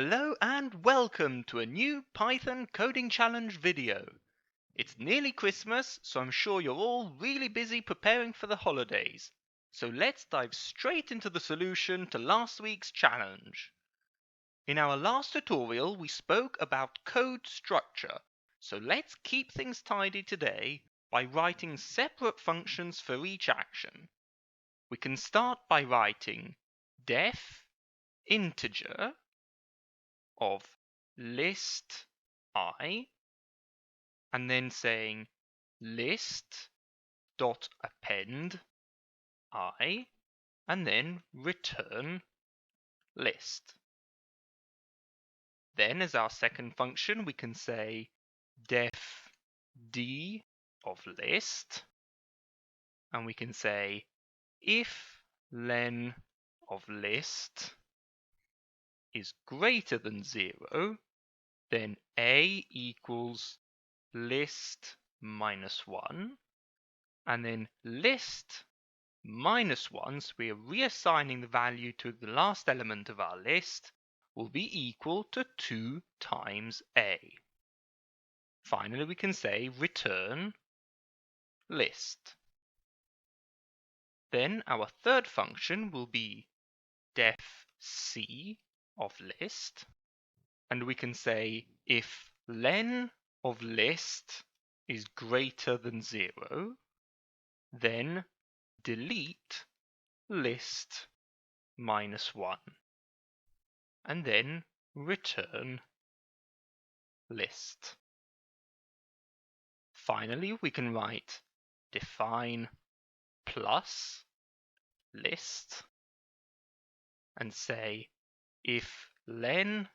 Hello and welcome to a new Python coding challenge video. It's nearly Christmas, so I'm sure you're all really busy preparing for the holidays. So let's dive straight into the solution to last week's challenge. In our last tutorial, we spoke about code structure. So let's keep things tidy today by writing separate functions for each action. We can start by writing def integer of list I and then saying list dot append I and then return list. Then as our second function we can say def d of list and we can say if len of list is greater than 0, then a equals list minus 1, and then list minus 1, so we are reassigning the value to the last element of our list, will be equal to 2 times a. Finally, we can say return list. Then our third function will be def c of list, and we can say if len of list is greater than 0, then delete list minus 1 and then return list. Finally, we can write define plus list and say if len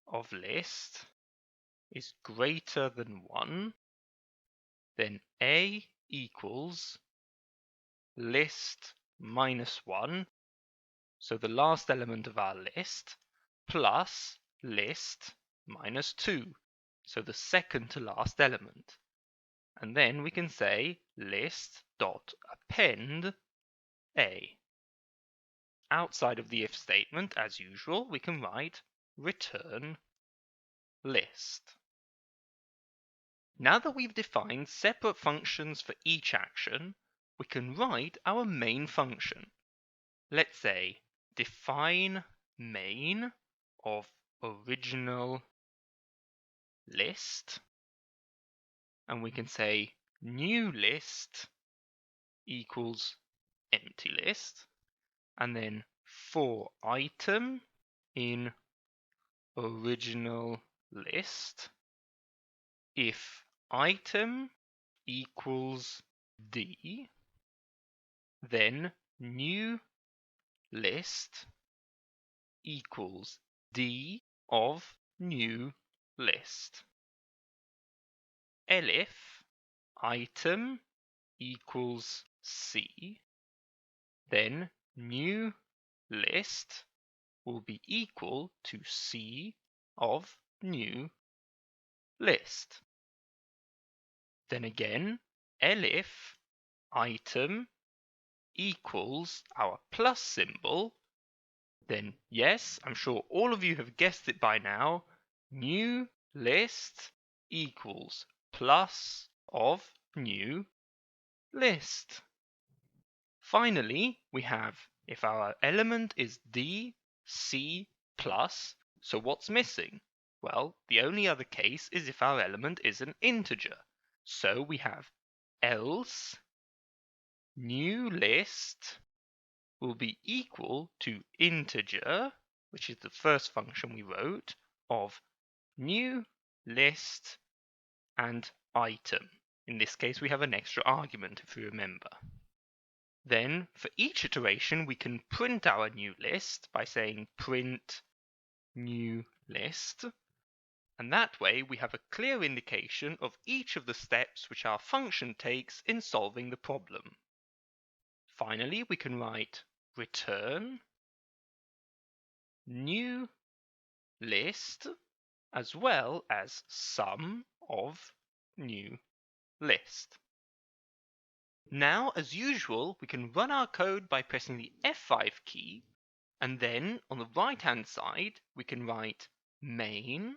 of list is greater than 1, then a equals list minus 1, so the last element of our list, plus list minus 2, so the second to last element. And then we can say list dot append a. Outside of the if statement, as usual, we can write return list. Now that we've defined separate functions for each action, we can write our main function. Let's say define main of original list, and we can say new list equals empty list, and then for item in original list, if item equals d, then new list equals d of new list. Elif item equals c, then new list will be equal to c of new list. Then again, elif item equals our plus symbol, then yes, I'm sure all of you have guessed it by now, new list equals plus of new list. Finally, we have if our element is d, c plus, so what's missing? Well, the only other case is if our element is an integer. So we have else new list will be equal to integer, which is the first function we wrote, of new list and item. In this case, we have an extra argument, if you remember. Then, for each iteration, we can print our new list by saying print new list. And that way, we have a clear indication of each of the steps which our function takes in solving the problem. Finally, we can write return new list as well as sum of new list. Now, as usual, we can run our code by pressing the F5 key, and then on the right-hand side, we can write main,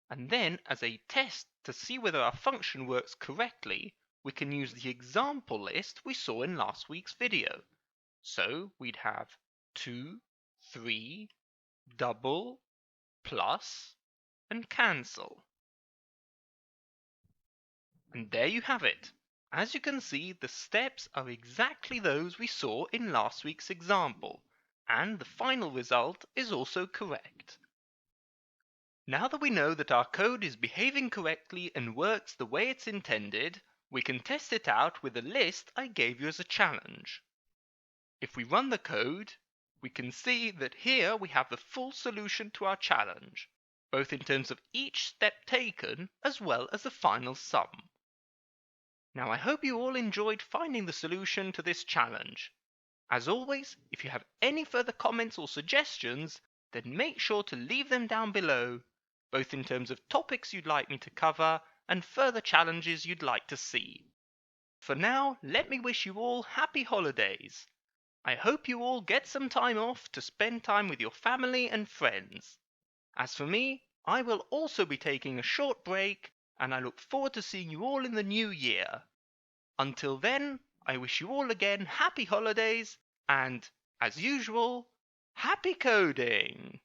and then as a test to see whether our function works correctly, we can use the example list we saw in last week's video. So we'd have 2, 3, double, plus, and cancel. And there you have it. As you can see, the steps are exactly those we saw in last week's example, and the final result is also correct. Now that we know that our code is behaving correctly and works the way it's intended, we can test it out with a list I gave you as a challenge. If we run the code, we can see that here we have the full solution to our challenge, both in terms of each step taken as well as the final sum. Now I hope you all enjoyed finding the solution to this challenge. As always, if you have any further comments or suggestions, then make sure to leave them down below, both in terms of topics you'd like me to cover and further challenges you'd like to see. For now, let me wish you all happy holidays. I hope you all get some time off to spend time with your family and friends. As for me, I will also be taking a short break, and I look forward to seeing you all in the new year. Until then, I wish you all again happy holidays and, as usual, happy coding!